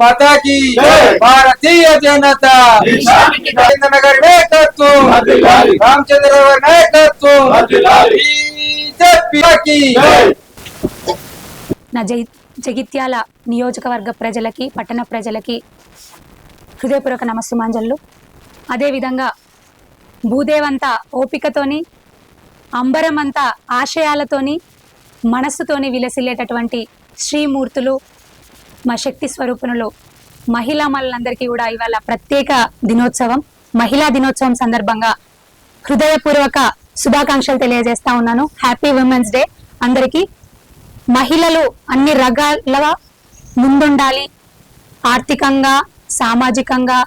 माता की भारतीय जनता नगर नायकत्व रामचंद्र नायकत्व की నా జగిత్యాల నియోజకవర్గ ప్రజలకి పట్టణ ప్రజలకి హృదయపూర్వక నమస్సుమాంజలు. అదేవిధంగా భూదేవంతా ఓపికతోని అంబరమంతా ఆశయాలతోని మనస్సుతోని విలసిల్లేటటువంటి శ్రీమూర్తులు మా శక్తి స్వరూపునులు మహిళా మనులందరికీ కూడా ఇవాళ ప్రత్యేక దినోత్సవం, మహిళా దినోత్సవం సందర్భంగా హృదయపూర్వక శుభాకాంక్షలు తెలియజేస్తా ఉన్నాను. హ్యాపీ ఉమెన్స్ డే అందరికీ. మహిళలు అన్ని రకాలుగా ముందుండాలి, ఆర్థికంగా, సామాజికంగా,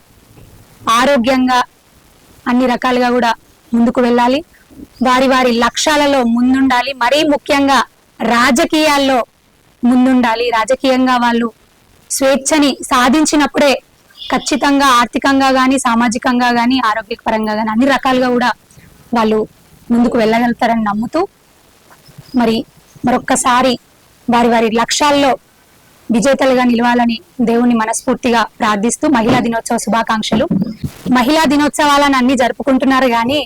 ఆరోగ్యంగా అన్ని రకాలుగా కూడా ముందుకు వెళ్ళాలి. వారి వారి లక్ష్యాలలో ముందుండాలి. మరీ ముఖ్యంగా రాజకీయాల్లో ముందుండాలి. రాజకీయంగా వాళ్ళు స్వేచ్ఛని సాధించినప్పుడే ఖచ్చితంగా ఆర్థికంగా కానీ, సామాజికంగా కానీ, ఆరోగ్యపరంగా కానీ అన్ని రకాలుగా కూడా వాళ్ళు ముందుకు వెళ్ళగలుగుతారని నమ్ముతూ మరొక్కసారి వారి వారి లక్ష్యాల్లో విజేతలుగా నిలవాలని దేవుని మనస్ఫూర్తిగా ప్రార్థిస్తూ మహిళా దినోత్సవ శుభాకాంక్షలు. మహిళా దినోత్సవాలను అన్ని జరుపుకుంటున్నారు కానీ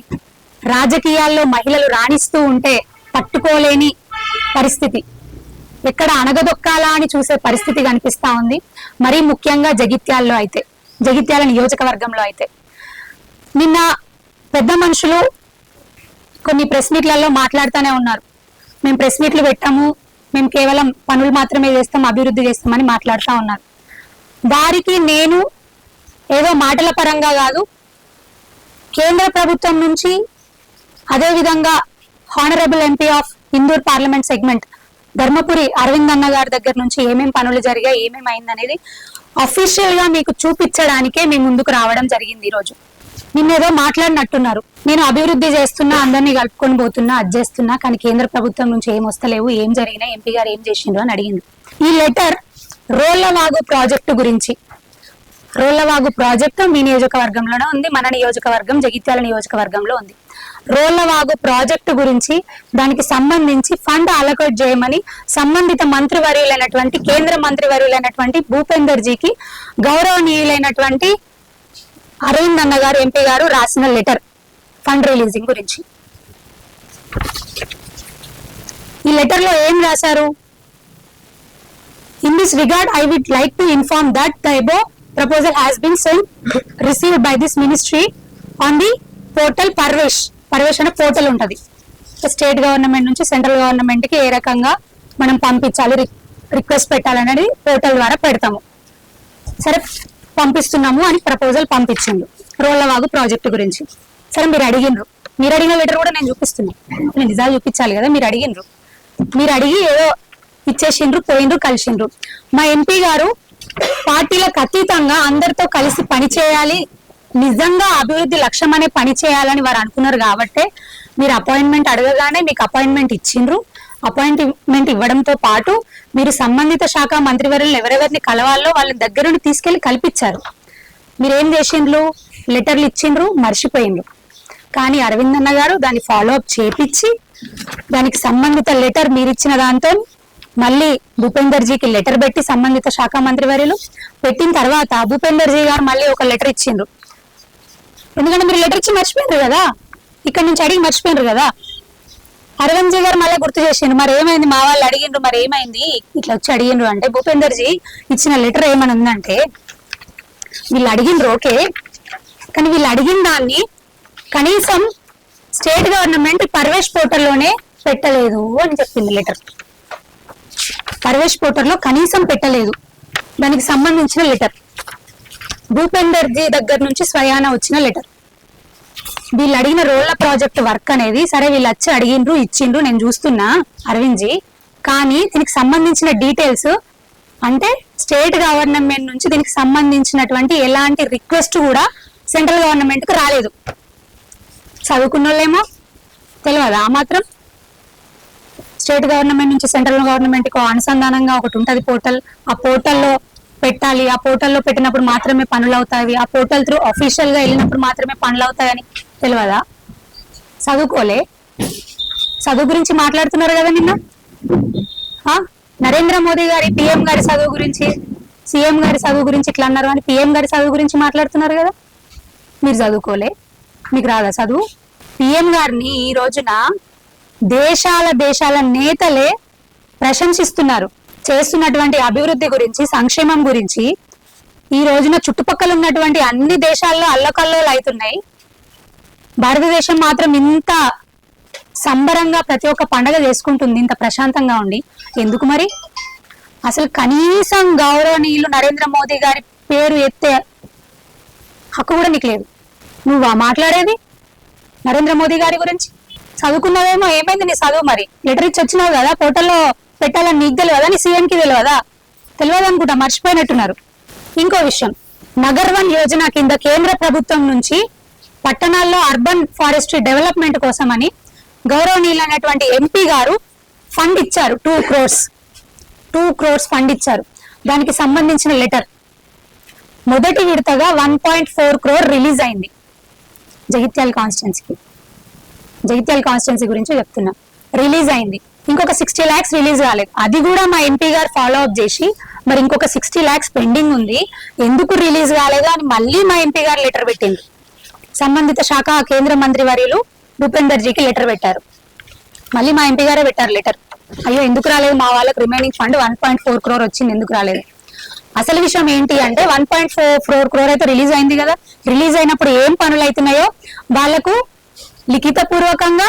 రాజకీయాల్లో మహిళలు రాణిస్తూ ఉంటే తట్టుకోలేని పరిస్థితి, ఎక్కడ అణగదొక్కాలా అని చూసే పరిస్థితి కనిపిస్తా ఉంది. మరీ ముఖ్యంగా జగిత్యాలలో అయితే, జగిత్యాల నియోజకవర్గంలో అయితే నిన్న పెద్ద మనుషులు కొన్ని ప్రెస్ మీట్లలో మాట్లాడుతూనే ఉన్నారు. మేము ప్రెస్ మీట్లు పెట్టాము, మేము కేవలం పనులు మాత్రమే చేస్తాం, అభివృద్ధి చేస్తామని మాట్లాడుతూ ఉన్నారు. వారికి నేను ఏదో మాటల పరంగా కాదు, కేంద్ర ప్రభుత్వం నుంచి అదేవిధంగా honourable MP of Indur parliament segment Dharmapuri Arvind అన్న గారి దగ్గర నుంచి ఏమేం పనులు జరిగాయి, ఏమేమి అయింది అనేది అఫీషియల్ గా మీకు చూపించడానికే మేము ముందుకు రావడం జరిగింది. ఈ రోజు నిన్నేదో మాట్లాడినట్టున్నారు, నేను అభివృద్ధి చేస్తున్నా, అందరినీ కలుపుకొని పోతున్నా, అది చేస్తున్నా, కానీ కేంద్ర ప్రభుత్వం నుంచి ఏం వస్తలేవు, ఏం జరిగినా, ఎంపీ గారు ఏం చేసిండ్రు అని అడిగింది. ఈ లెటర్ రోళ్లవాగు ప్రాజెక్టు గురించి. రోళ్లవాగు ప్రాజెక్టు మీ నియోజకవర్గంలోనే ఉంది, మన నియోజకవర్గం జగిత్యాల నియోజకవర్గంలో ఉంది. రోళ్లవాగు ప్రాజెక్టు గురించి దానికి సంబంధించి ఫండ్ అలొకేట్ చేయమని సంబంధిత మంత్రివర్యులైనటువంటి కేంద్ర మంత్రివర్యులైనటువంటి భూపేందర్ జీకి గౌరవనీయులైనటువంటి అరవింద్ అన్న గారు ఎంపీ గారు రాసిన లెటర్ ఫండ్ రిలీజింగ్ గురించి. ఈ లెటర్ లో ఏం రాశారు? In this regard I would like to inform that the above proposal has been received by this ministry on the portal Parvesh అనే పోర్టల్ ఉంటది. స్టేట్ గవర్నమెంట్ నుంచి సెంట్రల్ గవర్నమెంట్ కి ఏ రకంగా మనం పంపించాలి, రిక్వెస్ట్ పెట్టాలనేది పోర్టల్ ద్వారా పెడతాము. సరే పంపిస్తున్నాము అని ప్రపోజల్ పంపించిండు రోళ్లవాగు ప్రాజెక్టు గురించి. సరే మీరు అడిగిన లెటర్ కూడా నేను చూపిస్తున్నాను, నేను నిజాలు చూపించాలి కదా. మీరు అడిగి ఏదో ఇచ్చేసిండ్రు, పోయిండ్రు, కలిసిండ్రు. మా ఎంపీ గారు పార్టీలకు అతీతంగా అందరితో కలిసి పనిచేయాలి, నిజంగా అభివృద్ధి లక్ష్యం అనే పని చేయాలని వారు అనుకున్నారు. కాబట్టి మీరు అపాయింట్మెంట్ అడగగానే మీకు అపాయింట్మెంట్ ఇచ్చిండ్రు. అపాయింట్మెంట్ ఇవ్వడంతో పాటు మీరు సంబంధిత శాఖ మంత్రివర్యులు ఎవరెవరిని కలవాలో వాళ్ళ దగ్గరుండి తీసుకెళ్లి కల్పించారు. మీరేం చేసిండ్రు? లెటర్లు ఇచ్చిండ్రు, మర్చిపోయిండ్రు. కానీ అరవింద్ అన్న గారు దాన్ని ఫాలో అప్ చేపించి దానికి సంబంధిత లెటర్ మీరు ఇచ్చిన దాంతో మళ్ళీ భూపేందర్ జీకి లెటర్ పెట్టి సంబంధిత శాఖ మంత్రివర్యులు పెట్టిన తర్వాత భూపేందర్ జీ గారు మళ్ళీ ఒక లెటర్ ఇచ్చిండ్రు. ఎందుకంటే మీరు లెటర్ ఇచ్చి మర్చిపోయినారు కదా, ఇక్కడ నుంచి అడిగి మర్చిపోయినారు కదా. అరవింద్ జీ గారు మళ్ళీ గుర్తు చేసిండ్రు, మరి ఏమైంది, మా వాళ్ళు అడిగిండ్రు, మరి ఏమైంది, ఇట్లా వచ్చి అడిగిండ్రు అంటే భూపేందర్ జీ ఇచ్చిన లెటర్ ఏమని ఉందంటే, వీళ్ళు అడిగిండ్రు ఓకే, కానీ వీళ్ళు అడిగిన దాన్ని కనీసం స్టేట్ గవర్నమెంట్ పర్వేష్ పోర్టల్లోనే పెట్టలేదు అని చెప్పింది లెటర్. పర్వేష్ పోర్టల్లో కనీసం పెట్టలేదు. దానికి సంబంధించిన లెటర్ భూపేందర్ జీ దగ్గర నుంచి స్వయాన వచ్చిన లెటర్. వీళ్ళు అడిగిన రోళ్ల ప్రాజెక్ట్ వర్క్ అనేది సరే వీళ్ళు వచ్చి అడిగిండ్రు, ఇచ్చిండ్రు, నేను చూస్తున్నా అరవింద్ జీ, కానీ దీనికి సంబంధించిన డీటెయిల్స్ అంటే స్టేట్ గవర్నమెంట్ నుంచి దీనికి సంబంధించినటువంటి ఎలాంటి రిక్వెస్ట్ కూడా సెంట్రల్ గవర్నమెంట్ కు రాలేదు. చదువుకున్న వాళ్ళేమో తెలియదా ఆ మాత్రం? స్టేట్ గవర్నమెంట్ నుంచి సెంట్రల్ గవర్నమెంట్ కు అనుసంధానంగా ఒకటి ఉంటది పోర్టల్, ఆ పోర్టల్లో పెట్టాలి, ఆ పోర్టల్లో పెట్టినప్పుడు మాత్రమే పనులు అవుతాయి, ఆ పోర్టల్ త్రూ అఫీషియల్ గా వెళ్ళినప్పుడు మాత్రమే పనులు అవుతాయని తెలియదా? చదువుకోలే. చదువు గురించి మాట్లాడుతున్నారు కదా నిన్న. నరేంద్ర మోదీ గారి పిఎం గారి చదువు గురించి, సీఎం గారి చదువు గురించి ఇట్లా అన్నారు అని పిఎం గారి చదువు గురించి మాట్లాడుతున్నారు కదా. మీరు చదువుకోలే, మీకు రాదా చదువు? పిఎం గారిని ఈ రోజున దేశాల నేతలే ప్రశంసిస్తున్నారు. చేస్తున్నటువంటి అభివృద్ధి గురించి, సంక్షేమం గురించి. ఈ రోజున చుట్టుపక్కల ఉన్నటువంటి అన్ని దేశాల్లో అల్లకల్లోలు అవుతున్నాయి. భారతదేశం మాత్రం ఇంత సంబరంగా ప్రతి ఒక్క పండగ చేసుకుంటుంది, ఇంత ప్రశాంతంగా ఉండి. ఎందుకు మరి? అసలు కనీసం గౌరవనీయులు నరేంద్ర మోదీ గారి పేరు ఎత్తే హక్కు కూడా నీకు లేదు. నువ్వా మాట్లాడేది నరేంద్ర మోదీ గారి గురించి? చదువుకున్నావేమో, ఏమైంది నీ చదువు? మరి లెటర్ ఇచ్చి వచ్చినావు కదా, పోర్టల్లో పెట్టాలని నీకు తెలియదా? నీ సీఎంకి తెలియదా? తెలియదు అనుకుంటా, మర్చిపోయినట్టున్నారు. ఇంకో విషయం, నగర్ వన్ యోజన కింద కేంద్ర ప్రభుత్వం నుంచి పట్టణాల్లో అర్బన్ ఫారెస్ట్రీ డెవలప్మెంట్ కోసం అని గౌరవనీయులైనటువంటి ఎంపీ గారు ఫండ్ ఇచ్చారు. 2 crores ఫండ్ ఇచ్చారు. దానికి సంబంధించిన లెటర్ మొదటి విడతగా 1.4 crore రిలీజ్ అయింది జగిత్యాల కాన్స్టిట్యున్సీ గురించి చెప్తున్నా. రిలీజ్ అయింది. ఇంకొక 60 lakhs రిలీజ్ కాలేదు. అది కూడా మా ఎంపీ గారు ఫాలో అప్ చేసి మరి ఇంకొక 60 lakhs పెండింగ్ ఉంది, ఎందుకు రిలీజ్ కాలేదు అని మళ్ళీ మా ఎంపీ గారు లెటర్ పెట్టింది. సంబంధిత శాఖ కేంద్ర మంత్రి వర్యులు భూపేందర్ జీకి లెటర్ పెట్టారు. మళ్ళీ మా ఎంపీ గారే పెట్టారు లెటర్. అయ్యో ఎందుకు రాలేదు, మా వాళ్ళకి రిమైనింగ్ ఫండ్ 1.4 crore వచ్చింది, ఎందుకు రాలేదు? అసలు విషయం ఏంటి అంటే 1.4 crore అయితే రిలీజ్ అయింది కదా. రిలీజ్ అయినప్పుడు ఏం పనులు అవుతున్నాయో వాళ్లకు లిఖిత పూర్వకంగా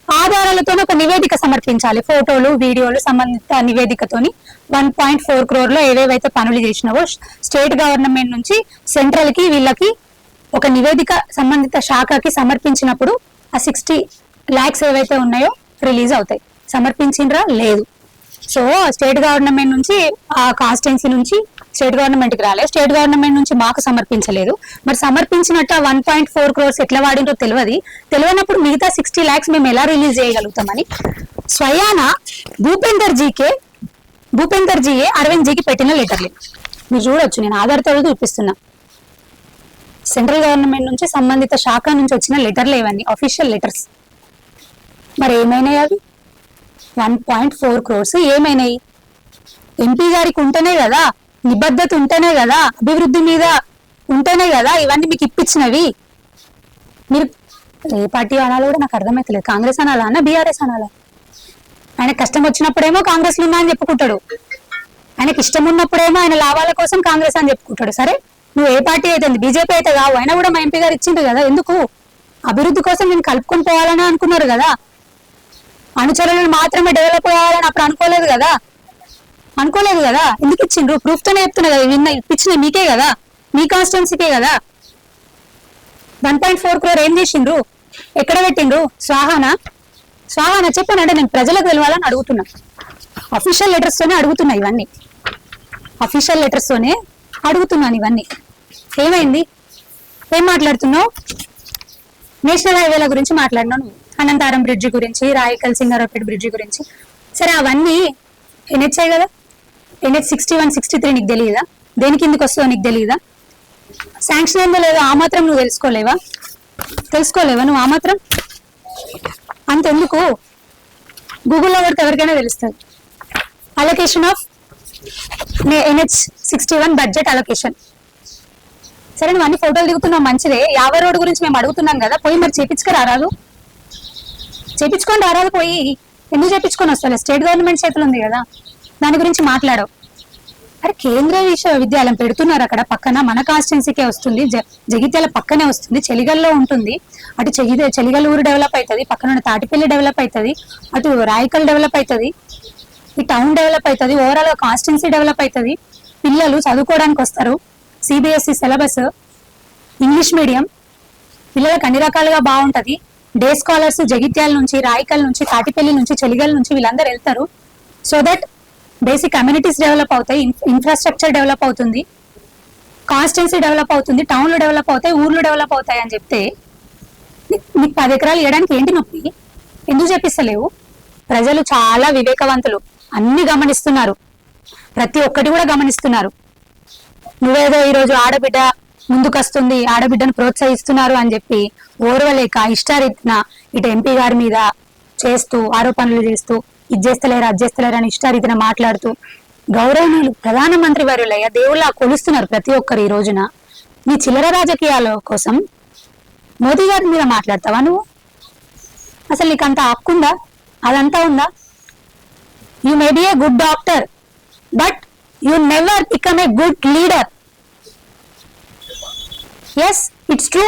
ఆధారాలతో ఒక నివేదిక సమర్పించాలి. ఫోటోలు, వీడియోలు, సంబంధిత నివేదికతోని 1.4 crore లో ఏవేవైతే పనులు చేసినావో స్టేట్ గవర్నమెంట్ నుంచి సెంట్రల్ కి వీళ్ళకి ఒక నివేదిక సంబంధిత శాఖకి సమర్పించినప్పుడు ఆ 60 lakhs ఏవైతే ఉన్నాయో రిలీజ్ అవుతాయి. సమర్పించిండ్రా? లేదు. సో స్టేట్ గవర్నమెంట్ నుంచి, ఆ కాన్స్టిట్యున్సీ నుంచి స్టేట్ గవర్నమెంట్ కి రాలేదు, స్టేట్ గవర్నమెంట్ నుంచి మాకు సమర్పించలేదు. మరి సమర్పించినట్టు 1.4 crores ఎట్లా వాడిందో తెలియనప్పుడు మిగతా 60 lakhs మేము ఎలా రిలీజ్ చేయగలుగుతామని స్వయాన భూపేందర్ జీయే అరవింద్ జీకి పెట్టిన లెటర్లు మీరు చూడొచ్చు. నేను ఆధార్తో చూపిస్తున్నా. సెంట్రల్ గవర్నమెంట్ నుంచి సంబంధిత శాఖ నుంచి వచ్చిన లెటర్లు ఇవన్నీ అఫీషియల్ లెటర్స్. మరి ఏమైనాయి అవి? 1.4 crores ఏమైనాయి? ఎంపీ గారికి ఉంటేనే కదా, నిబద్ధత ఉంటేనే కదా, అభివృద్ధి మీద ఉంటేనే కదా ఇవన్నీ మీకు ఇప్పించినవి. మీరు ఏ పార్టీ అనాలో కూడా నాకు అర్థమవుతలేదు. కాంగ్రెస్ అనాలా అన్న బీఆర్ఎస్ అనాలా? ఆయన కష్టం వచ్చినప్పుడేమో కాంగ్రెస్ లో ఉన్నా అని చెప్పుకుంటాడు, ఆయనకి ఇష్టం ఉన్నప్పుడేమో ఆయన లాభాల కోసం కాంగ్రెస్ అని చెప్పుకుంటాడు. సరే నువ్వు ఏ పార్టీ అయితే బీజేపీ అయితే కావు, అయినా కూడా మా ఎంపీ గారు ఇచ్చిండు కదా. ఎందుకు? అభివృద్ధి కోసం నేను కలుపుకొని పోవాలని అనుకున్నారు కదా. అనుచరులను మాత్రమే డెవలప్ కావాలని అప్పుడు అనుకోలేదు కదా. ఎందుకు ఇచ్చిండ్రు? ప్రూఫ్ తోనే చెప్తున్నా కదా. ఇప్పించిన మీకే కదా, మీ కాన్స్టిట్యున్సీకే కదా. 1.4 crore ఏం చేసిండ్రు? ఎక్కడ పెట్టిండ్రు? స్వాహానా చెప్పానంటే నేను ప్రజలకు తెలవాలని అడుగుతున్నా. అఫీషియల్ లెటర్స్ తోనే అడుగుతున్నా ఇవన్నీ. ఏమైంది? ఏం మాట్లాడుతున్నావు? నేషనల్ హైవేల గురించి మాట్లాడినాను, అనంతారం బ్రిడ్జి గురించి, రాయకల్ సింగారపేట బ్రిడ్జి గురించి. సరే అవన్నీ ఎన్హెచ్ఐ కదా, NH 61, 63 నీకు తెలియదా? దేని కిందకి వస్తుందో నీకు తెలియదా? శాంక్షన్ ఏందో లేదో ఆ మాత్రం నువ్వు తెలుసుకోలేవా నువ్వు? ఆ మాత్రం అంతెందుకు, గూగుల్లో కొడితే ఎవరికైనా తెలుస్తుంది. Allocation of NH 61 budget allocation. సరే నువ్వు అన్ని ఫోటోలు దిగుతున్నావు, మంచిదే. 50 రోడ్డు గురించి మేము అడుగుతున్నాం కదా, పోయి మరి చేపించుకొని రారాదు పోయి. ఎందుకు చేపించుకొని వస్తలే? స్టేట్ గవర్నమెంట్ చేతులు ఉంది కదా, దాని గురించి మాట్లాడవు. అరే కేంద్రీయ విశ్వవిద్యాలయం పెడుతున్నారు అక్కడ పక్కన, మన కాన్స్టిట్యున్సీకే వస్తుంది, జగిత్యాల పక్కనే వస్తుంది, చెలిగల్లో ఉంటుంది. అటు చెలిగల్ ఊరు డెవలప్ అవుతుంది, పక్కన తాటిపల్లి డెవలప్ అవుతుంది, అటు రాయకల్ డెవలప్ అవుతుంది, ఈ టౌన్ డెవలప్ అవుతుంది, ఓవరాల్ గా కాన్స్టిట్యున్సీ డెవలప్ అవుతుంది. పిల్లలు చదువుకోవడానికి వస్తారు. CBSE సిలబస్, ఇంగ్లీష్ మీడియం, పిల్లలకు అన్ని రకాలుగా బాగుంటది. డే స్కాలర్స్ జగిత్యాల నుంచి, రాయకల్ నుంచి, తాటిపల్లి నుంచి, చెలిగల్ నుంచి వీళ్ళందరూ వెళ్తారు. So that basic communities develop అవుతాయి, ఇన్ఫ్రాస్ట్రక్చర్ డెవలప్ అవుతుంది, కాన్స్టిట్యున్సీ డెవలప్ అవుతుంది, టౌన్లు డెవలప్ అవుతాయి, ఊర్లు డెవలప్ అవుతాయి అని చెప్తే నీకు 10 ఎకరాలు ఇవ్వడానికి ఏంటి నొప్పి? ఎందుకు చెప్పిస్తలేవు? ప్రజలు చాలా వివేకవంతులు, అన్ని గమనిస్తున్నారు, ప్రతి ఒక్కటి కూడా గమనిస్తున్నారు. నువ్వేదో ఈరోజు ఆడబిడ్డ ముందుకొస్తుంది, ఆడబిడ్డను ప్రోత్సహిస్తున్నారు అని చెప్పి ఓర్వలేక ఇష్టారీతిన ఇటు ఎంపీ గారి మీద, చేస్తూ ఆరోపణలు చేస్తూ ఇది చేస్తలేరు అది చేస్తలేరు అని ఇష్టారీతిన మాట్లాడుతూ గౌరవనీయులు ప్రధానమంత్రి వర్యులయ్య దేవుళ్ళ కొలుస్తున్నారు ప్రతి ఒక్కరు ఈ రోజున. నీ చిల్లర రాజకీయాల కోసం మోదీ గారి మీద మాట్లాడతావా నువ్వు? అసలు నీకు అంత హక్కుందా? అదంతా ఉందా? You may be a good doctor but you never become a good leader. Yes, it's true.